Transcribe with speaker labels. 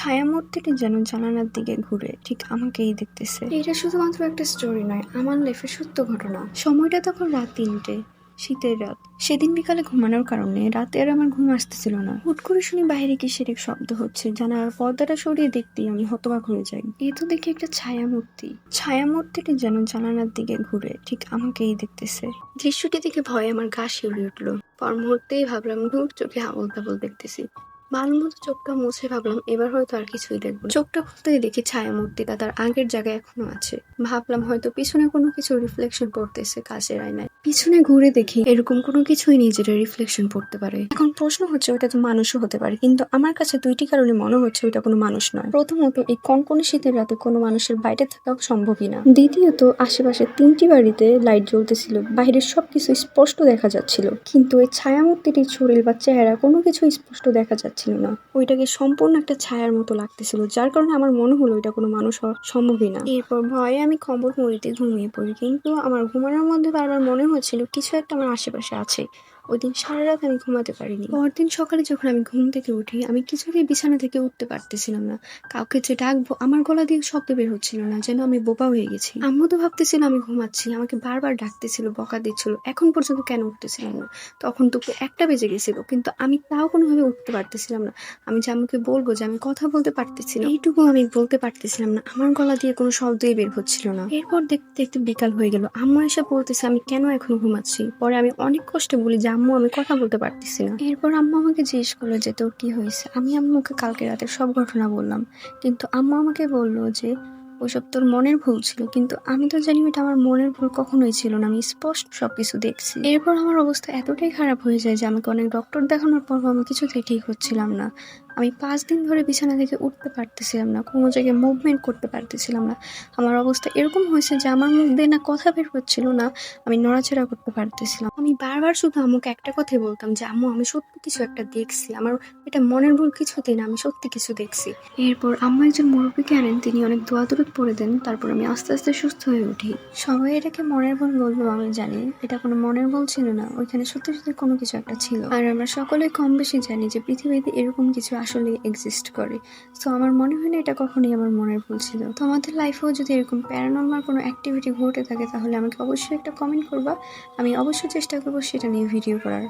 Speaker 1: ছায়ামূর্তিটি যেন জানালার দিকে ঘুরে ঠিক আমাকেই দেখতেছে। এটা শুধুমাত্র একটা স্টোরি নয়, আমার লাইফের সত্য ঘটনা। সময়টা তখন রাত 3টে, শীতের রাত। সেদিন বিকালে ঘুমানোর কারণে রাতে আর আমার ঘুম আসতেছিল না। হুট করে শুনি বাইরে কিসের এক শব্দ হচ্ছে, জানালার পর্দাটা সরিয়ে দেখতেই আমি হতবাক হয়ে যাই। এই তো দেখি একটা ছায়ামূর্তি। ছায়ামূর্তিটি যেন জানালার দিকে ঘুরে ঠিক আমাকেই দেখতেছে। দৃশ্যটি দেখে ভয়ে আমার গা শিউরে উঠলো। পর মুহূর্তেই ভাবলাম, ধুর, চোখে আবোল তাবোল দেখতেছি। ভালো মতো চোখটা মুছে ভাবলাম এবার হয়তো আর কিছুই দেখবো না। চোখটা খুলতেই দেখি ছায়ামূর্তিটা তার আগের জায়গায় এখনো আছে। ভাবলাম হয়তো পিছনে কোনো কিছু রিফ্লেকশন পড়তেছে কাচের আয়নায়। পিছনে ঘুরে দেখি এরকম কোনো কিছুই নেই যেটা রিফ্লেকশন পড়তে পারে। এখন প্রশ্ন হচ্ছে ওটা তো মানুষও হতে পারে, কিন্তু আমার কাছে দুইটি কারণে মনে হচ্ছে ওটা কোনো মানুষ নয়। প্রথমত, এই কনকনে শীতের রাতে কোনো মানুষের বাইরে থাকা সম্ভবই না। দ্বিতীয়ত, আশেপাশে 3টি বাড়িতে লাইট জ্বলতেছিল, বাইরের সবকিছু স্পষ্ট দেখা যাচ্ছিল, কিন্তু এই ছায়ামূর্তিটির শরীর বা চেহারা কোনো কিছু স্পষ্ট দেখা যাচ্ছিল না। ওইটাকে সম্পূর্ণ একটা ছায়ার মতো লাগতেছিল, যার কারণে আমার মনে হলো এটা কোনো মানুষ হওয়া সম্ভবই না। এরপর ভয়ে আমি কম্বল মুড়িতে ঘুমিয়ে পড়ি, কিন্তু আমার ঘুমানোর মধ্যে বারবার মনে হচ্ছিল কিছু একটা আমার আশেপাশে আছে। ওই দিন সারা রাত আমি ঘুমাতে পারিনি। পরদিন সকালে যখন আমি ঘুম থেকে উঠি, আমি কিছুতেই বিছানা থেকে উঠতে পারতেছিলাম না। কাউকে যে ডাকবো, আমার গলা দিয়ে শব্দ বের হচ্ছিল না, যেন আমি বোবা হয়ে গেছি। আম্মু তো ভাবতেছিল আমি ঘুমাচ্ছি, আমাকে বারবার ডাকতেছিল, বকা দিচ্ছিল, এখন পর্যন্ত কেন উঠতেছিলাম না। তখন দুপুর 1টা বেজে গেছিল, কিন্তু আমি তাও কোনোভাবে উঠতে পারতেছিলাম না। আমি যে আম্মুকে বলবো যে আমি কথা বলতে পারতেছি না, এইটুকু আমি বলতে পারতেছিলাম না। আমার গলা দিয়ে কোনো শব্দই বের হচ্ছিল না। এরপর দেখতে দেখতে বিকাল হয়ে গেল। আম্মু এসে বলতেছে আমি কেন এখনো ঘুমাচ্ছি। পরে আমি অনেক কষ্টে বলি যে আম্মু, আমি কথা বলতে পারতেছি না। এরপর আম্মু আমাকে জিজ্ঞেস করলো যে তোর কি হয়েছে। আমি আম্মুকে কালকে রাতের সব ঘটনা বললাম, কিন্তু আম্মু আমাকে বললো যে ওইসব তোর মনের ভুল ছিল। কিন্তু আমি তো জানি এটা আমার মনের ভুল কখনোই ছিল না, আমি স্পষ্ট সবকিছু দেখছি। এরপর আমার অবস্থা এতটাই খারাপ হয়ে যায় যে আমাকে অনেক ডক্টর দেখানোর পর আমি কিছুতেই ঠিক হচ্ছিলাম না। আমি 5 দিন ধরে বিছানা থেকে উঠতে পারতেছিলাম না, কোনো জায়গায় মুভমেন্ট করতে পারতেছিলাম না। আমার অবস্থা এরকম হয়েছে যে আমার মুখ দিয়ে না কথা বের হচ্ছিল না, আমি নড়াচড়া করতে পারতেছিলাম। আমি বারবার শুধু আম্মুকে একটা কথাই বলতাম যে আম্মু, আমি সত্যি কিছু একটা দেখছি, আমার এটা মনের ভুল কিছুতেই না, আমি সত্যি কিছু দেখছি। এরপর আম্মু একজন মুরব্বীকে আনেন, তিনি অনেক দোয়া দরুদ পড়ে দেন, তারপর আমি আস্তে আস্তে সুস্থ হয়ে উঠি। সবাই এটাকে মনের ভুল বললো, আমি জানি এটা কোনো মনের ভুল ছিল না, ওইখানে সত্যি সত্যি কোনো কিছু একটা ছিল। আর আমরা সকলেই কম বেশি জানি যে পৃথিবীতে এরকম কিছু আসলে এক্সিস্ট করে। তো আমার মনে হয় না এটা কখনোই আমার মনের ভুল ছিল। তো আমাদের লাইফেও যদি এরকম প্যারানর্মাল কোনো অ্যাক্টিভিটি ঘটে থাকে, তাহলে আমাকে অবশ্যই একটা কমেন্ট করবা। আমি অবশ্যই চেষ্টা করবো সেটা নিয়ে ভিডিও করার।